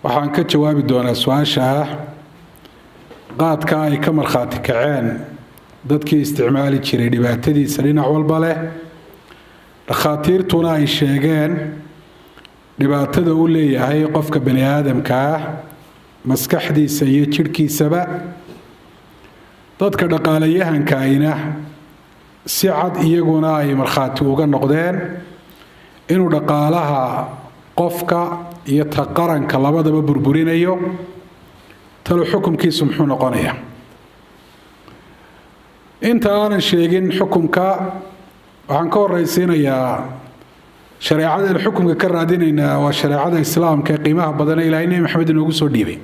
waxaan ka jawaabi doonaa su'aasha qaadka ay ka markhaati kaceen dadkii isticmaali jiray dhibaatadiisa dhinac walba leh dhakhaatiirtuna ay sheegeen dhibaatada uu leeyahay qofka bani aadamka maskaxdiisa iyo jidhkiisaba dadka dhaqaalayahanka ayna si cad iyaguna ay markhaati uga noqdeen inuu dhaqaalaha qofka iyo ta qaranka labadaba burburinayo talo xukunkiisu muxuu noqonayaa inta aanan sheegin xukunka waxaan ka horraysiinayaa shareecada xukunka ka raadinaynaa waa shareecada islaamka ee qiimaha badan ee ilaahay nebi maxamed inoogu soo dhiibay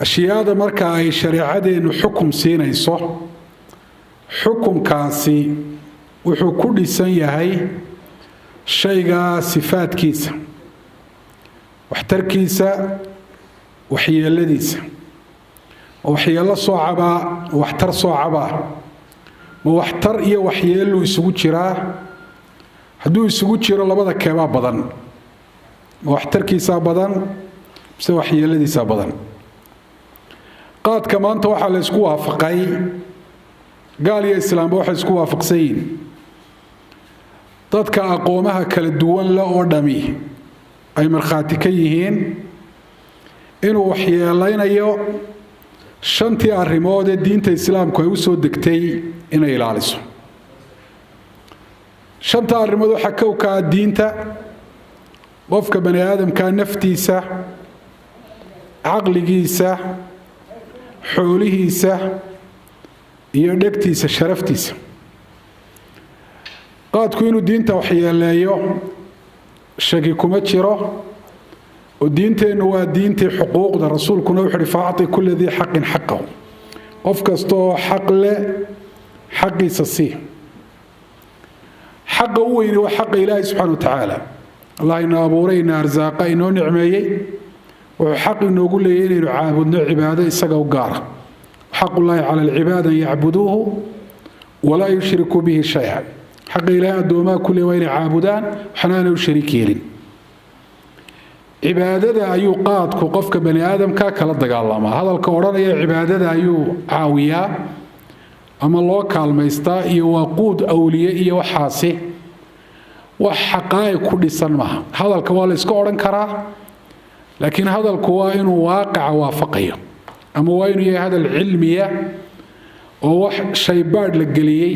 ashyaada marka ay shareecadeenu xukum siinayso xukunkaasi wuxuu ku dhisan yahay shayga sifaadkiisa waxtarkiisa waxyeeladiisa ma waxyeello soocabaa ma waxtar soocabaa ma waxtar iyo waxyeellu isugu jiraa hadduu isugu jiro labada keebaa badan ma waxtarkiisaa badan mise waxyeeladiisaa badan qaadka maanta waxaa la isku waafaqay gaal iyo islaamba waxay isku waafaqsan yihiin dadka aqoomaha kala duwan le oo dhami ay markhaati ka yihiin inuu waxyeelaynayo shantii arrimood ee diinta islaamku ay u soo degtay inay ilaaliso shanta arrimood waxaa kow ka ah diinta qofka bani aadamka naftiisa caqligiisa xoolihiisa iyo dhegtiisa sharaftiisa qaadku inuu diinta waxyeeleeyo shaki kuma jiro oo diinteennu waa diintii xuquuqda rasuulkuna wuxuu uhi faacti kulli dii xaqin xaqahu qof kasta oo xaq leh xaqiisa sii xaqa u weyni waa xaqa ilaahay subxaana wa tacaala allah ina abuuray ina arsaaqa inoo nicmeeyey wuxuu xaq inoogu leeyahy inaynu caabudno cibaado isaga u gaara xaqullaahi cala alcibaad an yacbuduuhu walaa yushrikuu bihi shay-an xaqa ilaahay addoomaha ku leey waa inay caabudaan waxna aanay u shariik yeelin cibaadada ayuu qaadku qofka bani aadamka kala dagaalamaa hadalka odhanaya cibaadada ayuu caawiyaa ama loo kaalmaystaa iyo waaquud awliye iyo waxaasi wax xaqaa'iq ku dhisan maaha hadalka waa la iska odhan karaa laakiin hadalku waa inuu waaqica waafaqayo ama waa inuu yahay hadal cilmiya oo wax shaybaadh la geliyey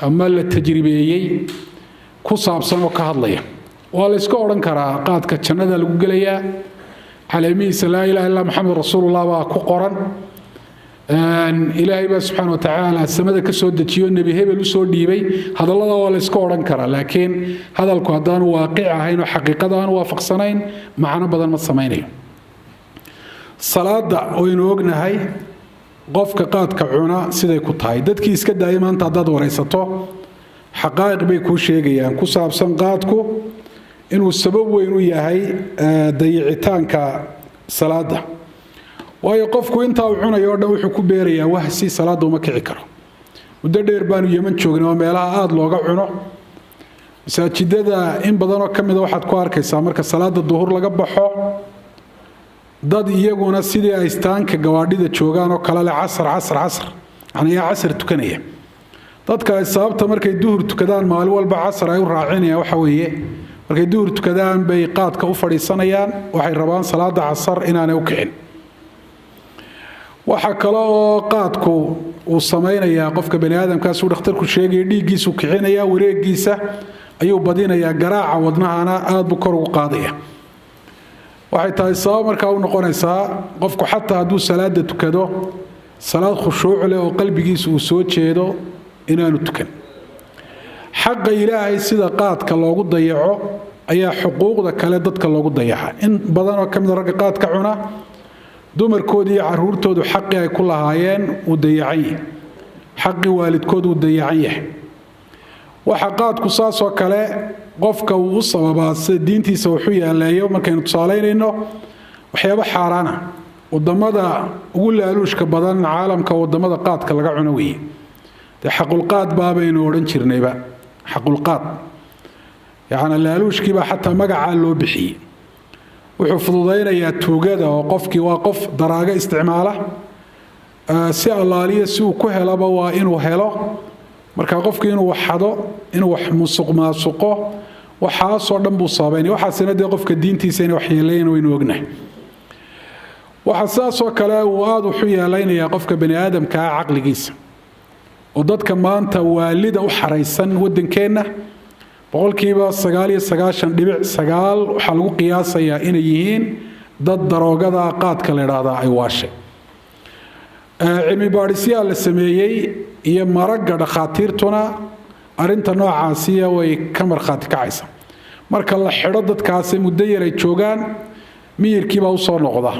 ama la tajribeeyey ku saabsan oo ka hadlaya waa la iska odhan karaa qaadka jannada lagu gelayaa caleemihiisa laa ilaha illa maxamed rasuulullah baa ku qoran ilaahay baa subxaana wa tacaala samada ka soo dejiyo nebi hebel u soo dhiibay hadallada waa la iska odhan karaa laakiin hadalku haddaanu waaqic ahayn oo xaqiiqada aanu waafaqsanayn macno badan ma samaynayo salaada waynu ognahay qofka qaadka cuna siday ku tahay dadkii iska daayay maanta haddaad waraysato xaqaa'iq bay kuu sheegayaan ku saabsan qaadku inuu sabab weyn u yahay dayicitaanka salaada waayo qofku intaa uu cunayo oo dhan wuxuu ku beerayaa wahsi salaada uma kici karo muddo dheer baanu yeman joognay oo meelaha aada looga cuno masaajidada in badanoo ka mida waxaad ku arkaysaa marka salaada duhur laga baxo dad iyaguna sidii ay istaanka gawaadhida joogaan oo kale leh casar yani yaa casar tukanaya dadka ay sababta markay duhur tukadaan maalin walba casar ay u raacinayaan waxa weeye markay duhur tukadaan bay qaadka u fadhiisanayaan waxay rabaan salaada casar inaanay u kicin waxa kale oo qaadku uu samaynayaa qofka bani aadamkaas uu dhakhtarku sheegaya dhiiggiisu kicinaya wareegiisa ayuu badinayaa garaaca wadnahana aad buu kor ugu qaadaya waxay tahay sabab markaa u noqonaysaa qofku xataa hadduu salaada tukado salaad khushuuc leh oo qalbigiisa uu soo jeedo inaanu tukan xaqa ilaahay sida qaadka loogu dayaco ayaa xuquuqda kale dadka loogu dayaca in badanoo ka mida ragga qaadka cuna dumarkoodii iyo caruurtoodu xaqii ay ku lahaayeen uu dayacan yahay xaqii waalidkood uu dayacan yahay waxa qaadku saasoo kale qofka uu u sababaa sida diintiisa wuxuu yaaleeyo markaynu tusaalaynayno waxyaabo xaaraana wadamada ugu laaluushka badan caalamka wadamada qaadka laga cuno weeye dee xaqulqaad baabaynu odhan jirnayba xaqulqaad yacni laaluushkiibaa xataa magacaa loo bixiyey wuxuu fududaynayaa tuugada oo qofkii waa qof daraaga isticmaala si allaaliya si uu ku helaba waa inuu helo marka qofkii inuu waxado inuu wax musuqmaasuqo waxaasoo dhan buu sabaynaya waxaasina dee qofka diintiisa inay wax yeelayeen waynu ognahay waxa saasoo kale uu aad wuxuu yeelaynayaa qofka bani aadamka caqligiisa oo dadka maanta waalida u xaraysan waddankeenna boqolkiiba 99.9 waxaa lagu qiyaasayaa inay yihiin dad daroogada qaadka la yidhaahdaa ay waashay cilmi baadhisyaa la sameeyey iyo maragga dhakhaatiirtuna arrinta noocaasiya way ka markhaati kacaysa marka la xidho dadkaasi muddo yar ay joogaan miyirkiibaa u soo noqda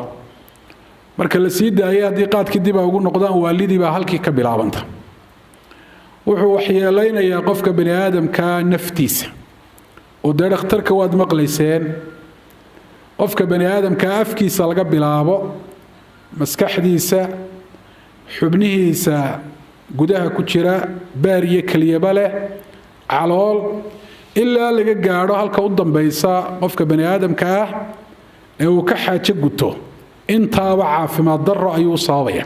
marka la sii daayay haddii qaadkii dib ay ugu noqdaan waalidiibaa halkii ka bilaabanta wuxuu waxyeelaynayaa qofka bani aadamka naftiisa oo dee dhakhtarka waad maqlayseen qofka bani aadamka afkiisa laga bilaabo maskaxdiisa xubnihiisa gudaha ku jira baar iyo keliyaba leh calool ilaa laga gaadho halka u dambaysa qofka bani aadamka ah ee uu ka xaajo guto intaaba caafimaad darro ayuu sababaya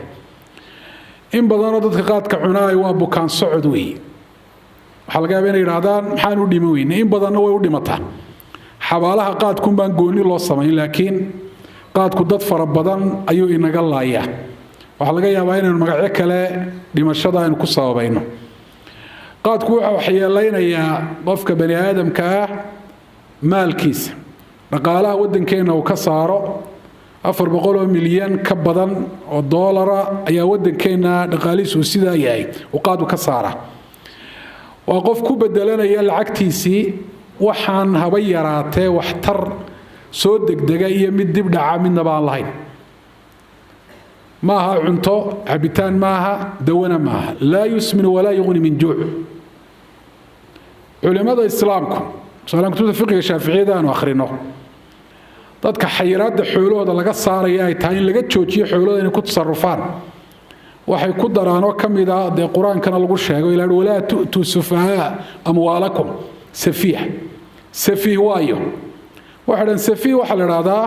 in badanoo dadka qaadka cunaay waa bukaan socod weeye waxaa laga yaabaa inay yidhaahdaan maxaan u dhiman weyne in badanna way u dhimataa xabaalaha qaadkun baan gooni loo samayn laakiin qaadku dad fara badan ayuu inaga laayaa waxaa laga yaabaa inaynu magacyo kale dhimashada aynu ku sababayno qaadku wuxuu waxyeelaynayaa qofka bani aadamka ah maalkiisa dhaqaalaha waddankeenna uu ka saaro 400 milyan ka badan oo doolara ayaa waddankeena dhaqaalihiisu sidaa yahay oo qaad ka saara waa qof ku bedelanaya lacagtiisii waxaan haba yaraatee waxtar soo degdega iyo mid dib dhaca midna baan lahayn maaha cunto cabitaan maaha dawana maaha laa yusmin walaa yughni min juuc culimada islaamku kutubta fiqiga shaaficiyada aanu akhrino dadka xayiraadda xoolahooda laga saaraya ay tahay in laga joojiyo xoolahooda inay ku tasarrufaan waxay ku daraanoo ka mid ah dee qur-aankana lagu sheego ilaa walaa tu'tuu sufahaa amwaalakum safiih waayo waxa dhan safiih waxa la yidhaahdaa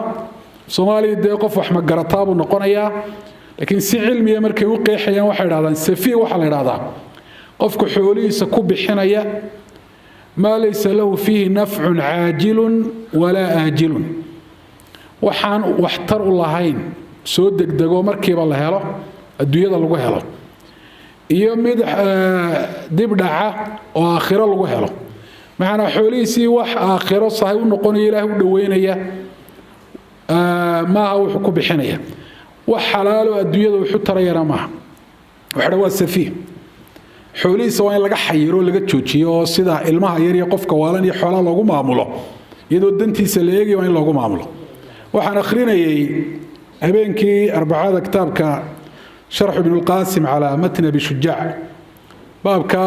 soomaaliya dee qof wax magarataa buu noqonayaa laakiin si cilmiya markay u qeexayaan waxay yidhahdaan safiih waxa la yidhaahdaa qofka xoolihiisa ku bixinaya maa laysa lahu fiihi nafcun caajilun walaa aajilun waxaan waxtar u lahayn soo degdego markiiba la helo adduunyada lagu helo iyo mid dib dhaca oo aakhiro lagu helo maxana xoolihiisii wax aakhiro sahay u noqonaya ilaahay u dhaweynaya maaha wuxuu ku bixinaya wax xalaalo adduunyada wuxuu tarayana maaha waxa waa safiih xoolihiisa waa in laga xayiro laga joojiyo oo sida ilmaha yar iyo qofka waalan iyo xoolaha loogu maamulo iyadoo dantiisa la eegayo waa in loogu maamulo waxaan akhrinayay habeenkii arbacada kitaabka sharx ibn al-qasim ala matn abi shujaac baabka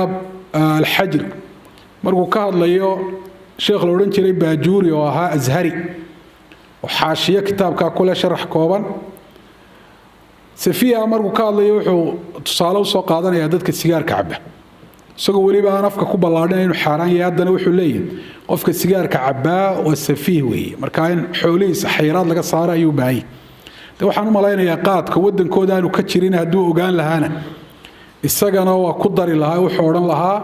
al-hajr markuu ka hadlayo sheekh la oran jiray baajuuri oo ahaa azhari oo xaashiye kitaabka kule sharax kooban safiya markuu ka hadlayo wuxuu tusaale u soo qaadanayaa dadka sigaarka cabba isagoo waliba aan afka ku ballaadhin inuu xaaraan yahay haddana wuxuu leeyahay qofka sigaarka cabbaa waa safiih weeye marka in xoolihiisa xayiraad laga saaro ayuu baahayay de waxaan u malaynayaa qaadka waddankooda aanu ka jirin hadduu ogaan lahaana isagana waa ku dari lahaa wuxuu odhan lahaa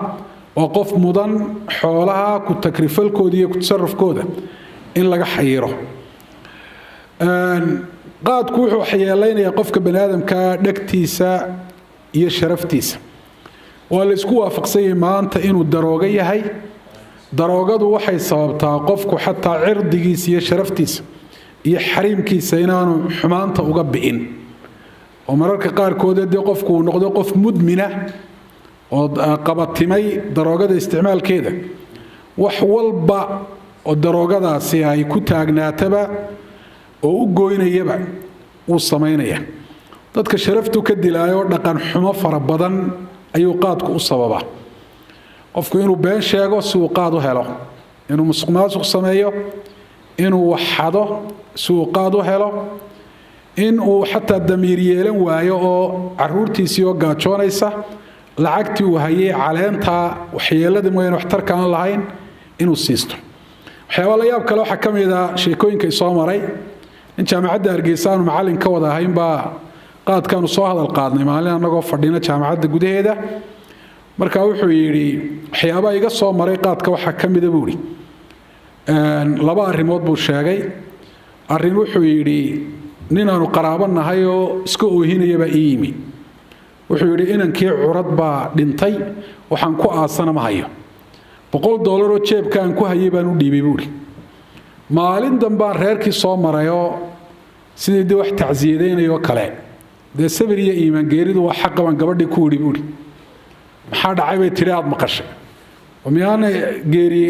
waa qof mudan xoolaha ku takrifalkooda iyo ku tasarrufkooda in laga xayiro qaadku wuxuu waxyeelaynayaa qofka bani aadamka dhegtiisa iyo sharaftiisa waa la isku waafaqsan yahay maanta inuu daroogo yahay daroogadu waxay sababtaa qofku xataa cirdigiisa iyo sharaftiisa iyo xariimkiisa inaanu xumaanta uga bi'in oo mararka qaarkood dee qofku uu noqdo qof mudmina oo qabatimay daroogada isticmaalkeeda wax walba oo daroogadaasi ay ku taagnaataba oo u gooynayaba uu samaynaya dadka sharaftu ka dilaayo dhaqan xumo fara badan ayuu qaadku u sababaa qofku inuu been sheego si uu qaad u helo inuu musuqmaasuq sameeyo inuu waxado si uu qaad u helo in uu xataa damiir yeelan waayo oo caruurtiisii oo gaajoonaysa lacagtii uu hayay caleenta waxyeelada mooyaan waxtarka aan lahayn inuu siisto waxyaaba la yaab kale waxaa ka mid ah sheekooyinka soo maray in jaamacadda Hargeysa aanu macallin ka wada ahayn baa qaadkaanu soo hadal qaadnay maalin anagoo fadhina jaamacadda gudaheeda marka wuxuu yiri waxyaaba iga soo maray qaadka waxa ka mid ah buuri laba arrimood buu sheegay arrin wuxuu yiri nin aanu qaraabanahay oo iska oohinayaba iimi wuxuu yiri inankii curad baa dhintay waxaan ku aasana ma hayo $100 oo jeebkaan ku hayay baan u dhiibay buuri maalin dambaan reerkii soo marayo sidii wax tacsiyadeeynayoo kale de sabir iyo iimaan geeridu waa xaq baan gabadhii ku wiri buuri maxaa dhacay bay tiri aad maqashay وميانا جيري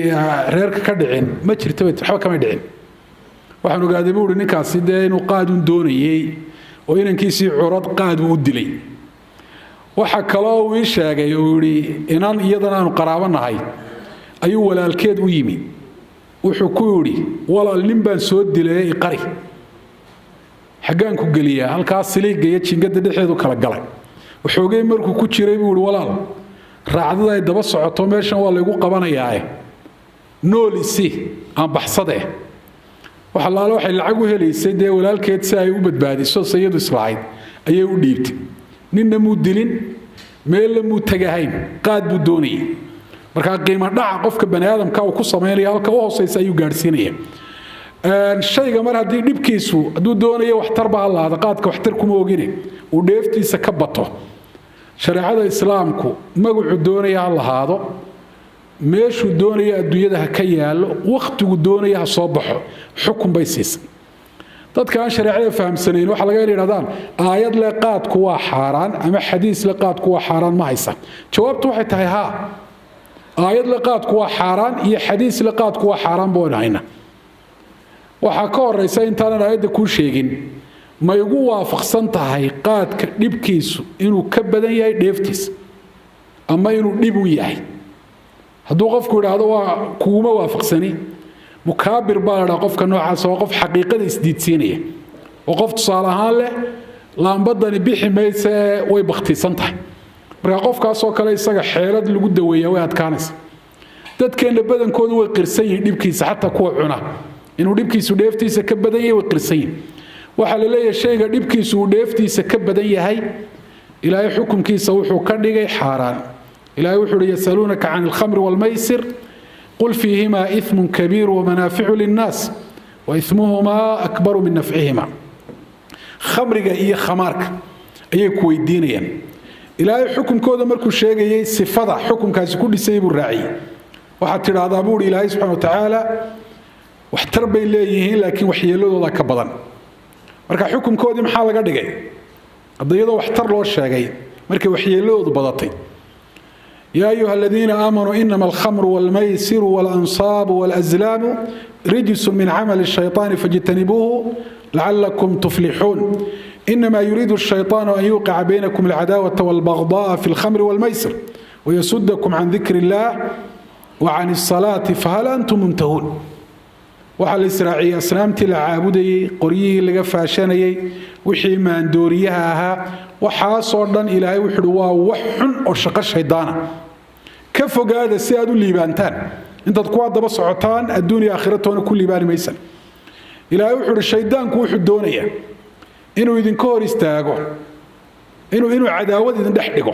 ريرك كدعين ما جرت waxba kama dhicin waxaan ogaaday buu ninkaasi inuu qaadun doonayay oo inankiisii curad qaad u dilay waxa kale oo uu sheegay oo yiri inaan iyadana aanu qaraabanahay ayuu walaalkeed u yimi wuxuu ku yiri walaal nin baan soo dilay qari xagaan ku galiya halkaas siliigaya jingada dhexeedu kala galay wuxuu markuu ku jiray buu walaal raacdada ay daba socoto meeshan waa lagu qabanayaa noolisi aan baxsade waxa laalo waxay lacag u helaysay de walaalkeed si ay u badbaadiso sayid islaayid ayay u dhiibtay ninna muu dilin meel muu tagahayn qaad buu doonayay marka qiimo dhaca qofka bani aadamka uu ku sameeyo halka uu hoosaysa ayuu gaarsiinaya shayga mar hadii dhibkiisu haduu doonayo wax tarba Allah qaadka wax tar kuma ogine uu dheeftiisa ka bato shariicada islaamku magacu doonaya lahaado meeshu doonaya adduunyada ka yaalo waqtigu doonaya soo baxo xukun bay siisay dadka aan shariicada fahamsanayn waxa laga yiraahdaa aayad la qaadku waa xaraan ama xadiis la qaadku waa xaraan ma haysan jawaabtu waxay tahay ha aayad la qaadku waa xaraan iyo xadiis la qaadku waa xaraan boonayna waxa ka horeysa intaan aayada ku sheegin ma igu waafaqsan tahay qaadka dhibkiisu inuu ka badan yahay dheeftiis ama inuu dhib u yahay haduu qofku yiraahdo waa kuuma waafaqsani mukaabir baa qofka noocaas oo qof xaqiiqada isdiidsiinaya oo qof tusaale ahaan leh laambadani bixi maysa way baqtiisan tahay marka qofkaas oo kale isaga xeelad lagu daweeyo way adkaanaysa dadkeena badankoodu way qirsan yihiin dhibkiisa xataa kuwa cuna inuu dhibkiisu dheeftiisa ka badan yahay way qirsan yihiin waxa la leeyahay shayga dhibkiisu uu dheeftiisa ka badan yahay ilaahay xukunkiisa wuxuu ka dhigay xaraan ilaahay wuxuu yasalunaka 'an al-khamr wal-maysir qul fihima ithmun kabir wa manafi'u lin-nas wa ithmuhuma akbar min naf'ihima khamriga iyo khamaarka ayay ku weydiinayaan ilaahay xukunkooda markuu sheegayay sifada xukunkaasi ku dhisay buu raaciyay waxa tiraahdaa buu ilaahay subhanahu wa ta'ala wax tarbay leeyihiin laakiin waxyeeladooda ka badan marka xukunkoodii maxaa laga dhigay adayada wax tar loo sheegay markay waxyeeladoodu badatay يا أيها الذين آمنوا إنما الخمر والميسر والأنصاب والأزلام رجس من عمل الشيطان فاجتنبوه لعلكم تفلحون إنما يريد الشيطان أن يوقع بينكم العداوة والبغضاء في الخمر والميسر ويسدكم عن ذكر الله وعن الصلاة فهل أنتم منتهون وحال إسرائيل أسلامتي العابدي قريه لغفاشاني وحي من دوريها وحاصرا إلهي وحدوا وحن وشق الشيطان كفوا هذا السياد الليبانتان انت تقوى دبا سعطان الدنيا آخرتون كل ليبان ميسان إلهي وحد الشيطان كوحد دونيا إنو إذن كور استاقو إنو عداوة إذن دحدقو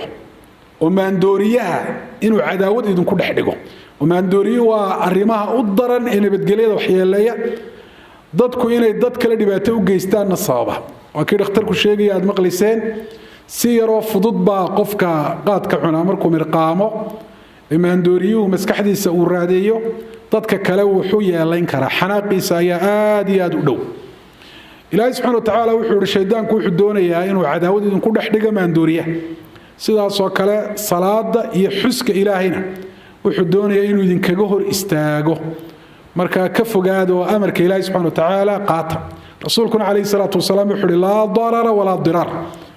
ومن دوريها إنو عداوة إذن كل دحدقو ومن دوريه وأرماها أضرا إنو بتقليد وحيا الليا ضدكو إنو ضدك لدي باتو قيستان نصابة وكيد اختركو الشيقي عاد مقلسين سيرو فضد با قفكا قادك عنامركو مرقامو إمان دوريو مسكحديسا وراديو ضدك كلو حويا لينكرا حناقيسا يا آدي آدو دو إلهي سبحانه وتعالى وحور الشيطان كو حدونيا إنو عداود إذن كو دحدقا مان دوريه سيداس وكلا صلاة يحسك إلهينا وحدونيا إنو إذن كغهر استاغو مركا كفو قادو أمرك إلهي سبحانه وتعالى قاطع رسولكم عليه الصلاة والسلام يقول لا ضرر ولا ضرار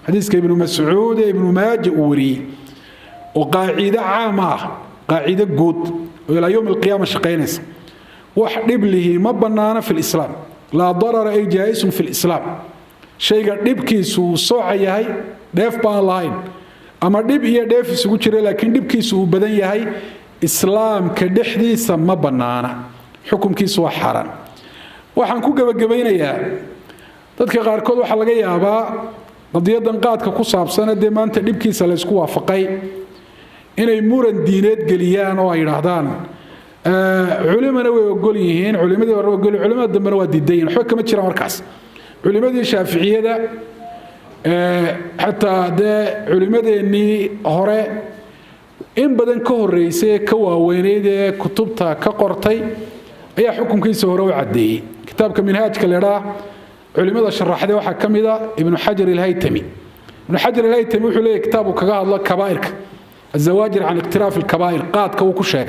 حديث ابن مسعود ابن ماجه وري وقاعدة عامة قاعدة قود وإلى يوم القيامة شقينيس وحدب له ما بنانا في الإسلام لا ضرر أي جائز في الإسلام شيء دبكيسو صوعي هاي ديف بان لاين أما دب هي ديف سوتشري لكن دبكيسو بدن هاي إسلام كدحديث ما بنانا xukunkiisu waa xaaraan waxaan ku gabagabaynayaa dadka qaarkood waxa laga yaabaa qadiyadan qaadka ku saabsan ee maanta dhibkiisa la isku waafaqay inay muran diineed geliyaan oo ay yiraahdaan culimada way ogol yihiin culimadii hore ogol culimada dambena waa diidayeen waxba kama jiraan markaas culimadii shaafiiciyada xataa culimadeennii hore in badan ka horeysay ka waaweyneyd ee kutubta ka qortay ayaa xukunkiisa hore u cadeeyay kitaabka minhaajka leeraa culimada sharaxday waxa kamida ibn hajar al-haytami wuxuu leeyahay kitaabu kaga hadlo kabaa'irka الزواجر عن اقتراف الكبائر قاد كوكو شيغ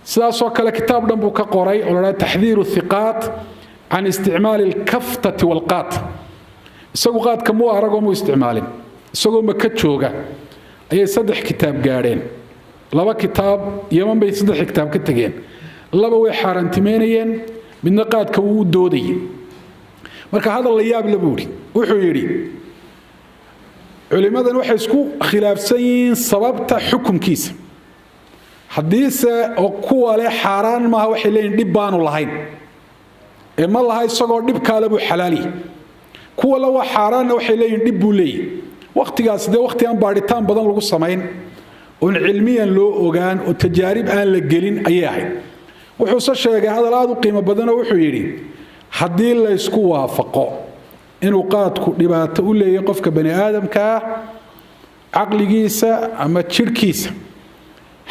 ساسو كلا كتاب دنبو كقوري ولا تحذير الثقات عن استعمال الكفتة والقات اسقو قاد كمو ارغو مو استعمال اسقو مكا جوغا اي صدح كتاب غارين لبا كتاب يمن بي صدح كتاب كتغين لبا وي حارنتمينيين من قاد كو دودي marka hadal la yaab la buuri wuxuu yiri culimadan waxay isku khilaafsan yihiin sababta xukunkiisa hadiise oo kuwa leh xaraan ma waxay leeyihiin dib baanu lahayn ee ma laha isagoo dib kale buu xalaali kuwa la wax xaraan waxay leeyihiin dib buu leeyahay waqtigaas waqti aan baaritaan badan lagu sameyn oo cilmiyan loo ogaan oo tajaarib aan la gelin ayay wuxuu soo sheegay hadal aad u qiimo badan oo wuxuu yiri hadii la isku waafaqo inuu qaadku dhibaato u leeyahay qofka bani aadamka aqligiisa ama jirkiisa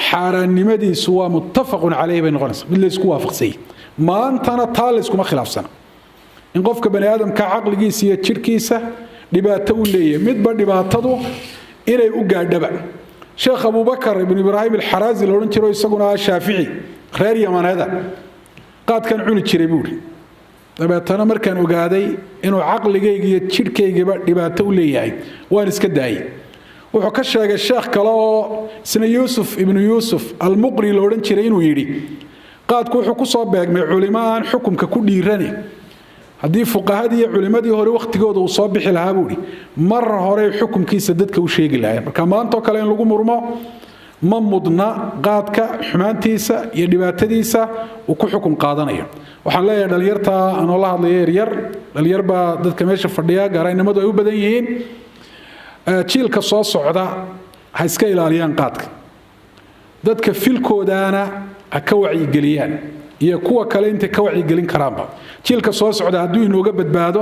xaaraannimadiisu waa muttafaqun calayhi bay noqonaysaa mid la isku waafaqsay maantana taa la iskuma khilaafsana in qofka bani aadamka aqligiisa iyo jirkiisa dhibaato u leeyahay midba dhibaatadu inay u gaadhaba sheekh Abu Bakar ibn Ibrahim al-Harazi loo jiro isaguna Shaafici reer Yamanada qaadkan cuni jiray buuri dabeetana markaan ogaaday inuu aqligayga iyo jirkayga dhibaato u leeyahay waan iska daayay wuxuu ka sheegay sheekh kale oo isna Yusuf ibn Yusuf al-Muqri loo oran jiray inuu yiri qaadku wuxuu ku soo beegmay culimaan xukunka ku dhiirani hadii fuqahadii iyo culimadii hore waqtigooda uu soo bixi lahaa buuri mar hore xukunkiisa dadka u sheegi lahayn marka maanta kale in lagu murmo ma mudna qaadka xumaantiisa iyo dhibaatadiisa uu ku xukun qaadanayo waxaan leeyahay dhalinyarta aan la hadlayo dhalinyar baa dadka meesha fadhiya gaaraynimadu ay u badan yihiin jiilka soo socda ha iska ilaaliyaan qaadka dadka filkoodaana ha ka wacyi geliyaan iyo kuwa kale inta ka wacyi gelin karaanba jiilka soo socda hadduu inooga badbaado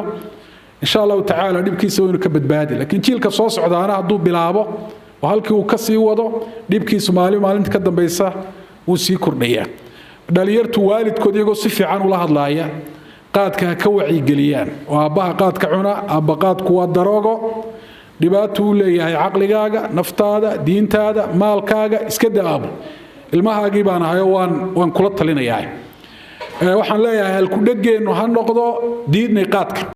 insha Allah taala dhibkiisa inuu ka badbaadi laakiin jiilka soo socdaana hadduu bilaabo oo halkii uu ka sii wado dhibkiisu maalinta ka dambaysa uu sii kordhaya dhalinyartu waalidkood iyagoo si fiican ula hadlaaya qaadka ka wacyi geliyaan oo aabaha qaadka cuna aabba qaadku waa daroogo dhibaato u leeyahay aqligaaga naftaada diintaada maalkaaga iska daabo ilmahaagii baan ahayo waan kula talinayaa waxaan leeyahay hal ku dhageeno ha noqdo diidnay qaadka